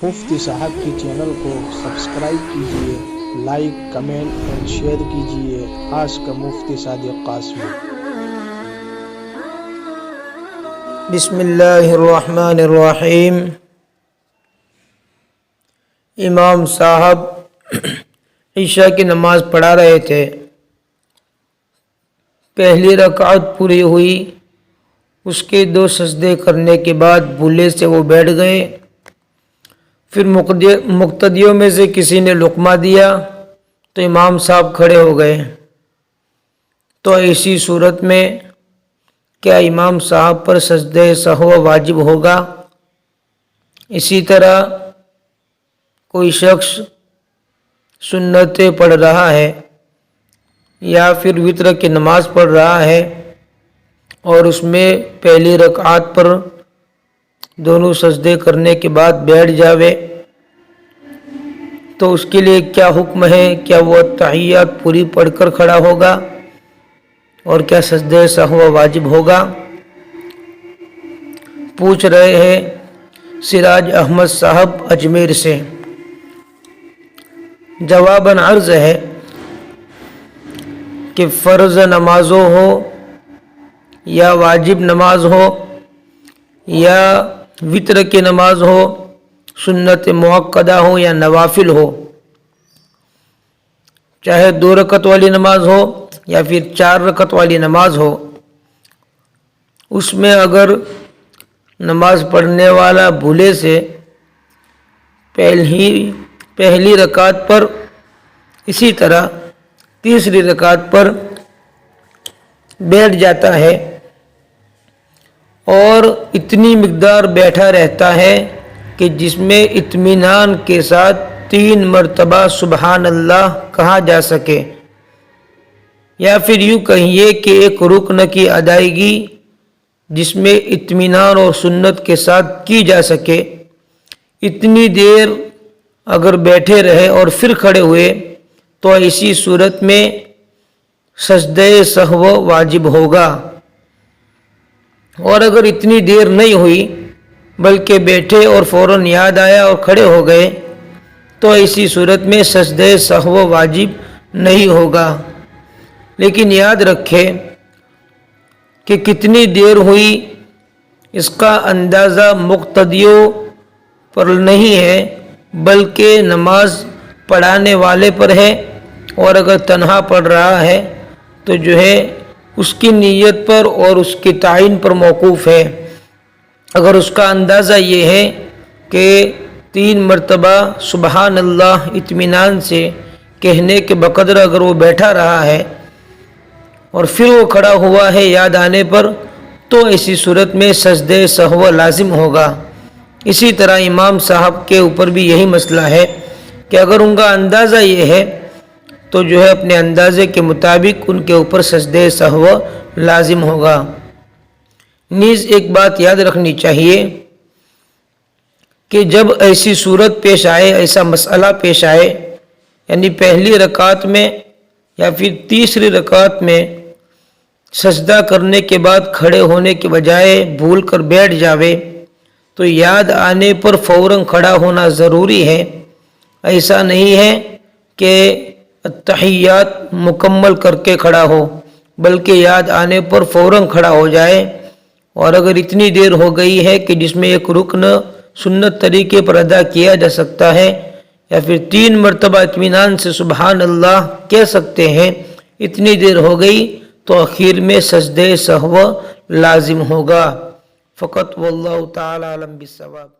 مفتی صاحب کی چینل کو سبسکرائب کیجئے، لائک، کمنٹ اور شیئر کیجئے، خاص کر مفتی صادق قاسمی۔ بسم اللہ الرحمن الرحیم۔ امام صاحب عشاء کی نماز پڑھا رہے تھے، پہلی رکعت پوری ہوئی، اس کے 2 سجدے کرنے کے بعد بھولے سے وہ بیٹھ گئے۔ پھر مقتدیوں میں سے کسی نے لقمہ دیا تو امام صاحب کھڑے ہو گئے۔ تو ایسی صورت میں کیا امام صاحب پر سجدہ سہو واجب ہوگا؟ اسی طرح کوئی شخص سنتیں پڑھ رہا ہے یا پھر وتر کی نماز پڑھ رہا ہے اور اس میں پہلی رکعت پر دونوں سجدے کرنے کے بعد بیٹھ جاوے تو اس کے لیے کیا حکم ہے؟ کیا وہ تحیات پوری پڑھ کر کھڑا ہوگا اور کیا سجدہ سہو واجب ہوگا؟ پوچھ رہے ہیں سراج احمد صاحب اجمیر سے۔ جواباً عرض ہے کہ فرض نمازوں ہو یا واجب نماز ہو یا وتر کی نماز ہو، سنت مؤکدہ ہو یا نوافل ہو، چاہے 2 رکعت والی نماز ہو یا پھر 4 رکعت والی نماز ہو، اس میں اگر نماز پڑھنے والا بھولے سے پہلی رکعت پر، اسی طرح تیسری رکعت پر بیٹھ جاتا ہے اور اتنی مقدار بیٹھا رہتا ہے کہ جس میں اطمینان کے ساتھ 3 مرتبہ سبحان اللہ کہا جا سکے، یا پھر یوں کہیے کہ ایک رکن کی ادائیگی جس میں اطمینان اور سنت کے ساتھ کی جا سکے، اتنی دیر اگر بیٹھے رہے اور پھر کھڑے ہوئے تو ایسی صورت میں سجدہ سہو واجب ہوگا۔ اور اگر اتنی دیر نہیں ہوئی بلکہ بیٹھے اور فوراً یاد آیا اور کھڑے ہو گئے تو ایسی صورت میں سجدہ سہو واجب نہیں ہوگا۔ لیکن یاد رکھے کہ کتنی دیر ہوئی اس کا اندازہ مقتدیوں پر نہیں ہے بلکہ نماز پڑھانے والے پر ہے، اور اگر تنہا پڑھ رہا ہے تو جو ہے اس کی نیت پر اور اس کی تعین پر موقوف ہے۔ اگر اس کا اندازہ یہ ہے کہ 3 مرتبہ سبحان اللہ اطمینان سے کہنے کے بقدر اگر وہ بیٹھا رہا ہے اور پھر وہ کھڑا ہوا ہے یاد آنے پر، تو ایسی صورت میں سجدہ سہو لازم ہوگا۔ اسی طرح امام صاحب کے اوپر بھی یہی مسئلہ ہے کہ اگر ان کا اندازہ یہ ہے تو جو ہے اپنے اندازے کے مطابق ان کے اوپر سجدہ سہو لازم ہوگا۔ نیز ایک بات یاد رکھنی چاہیے کہ جب ایسی صورت پیش آئے، ایسا مسئلہ پیش آئے، یعنی پہلی رکعت میں یا پھر تیسری رکعت میں سجدہ کرنے کے بعد کھڑے ہونے کے بجائے بھول کر بیٹھ جاوے تو یاد آنے پر فوراً کھڑا ہونا ضروری ہے۔ ایسا نہیں ہے کہ تحیات مکمل کر کے کھڑا ہو، بلکہ یاد آنے پر فوراً کھڑا ہو جائے۔ اور اگر اتنی دیر ہو گئی ہے کہ جس میں ایک رکن سنت طریقے پر ادا کیا جا سکتا ہے یا پھر 3 مرتبہ اطمینان سے سبحان اللہ کہہ سکتے ہیں، اتنی دیر ہو گئی تو آخر میں سجدہ سہو لازم ہوگا۔ فقط واللہ تعالی عالم بالصواب۔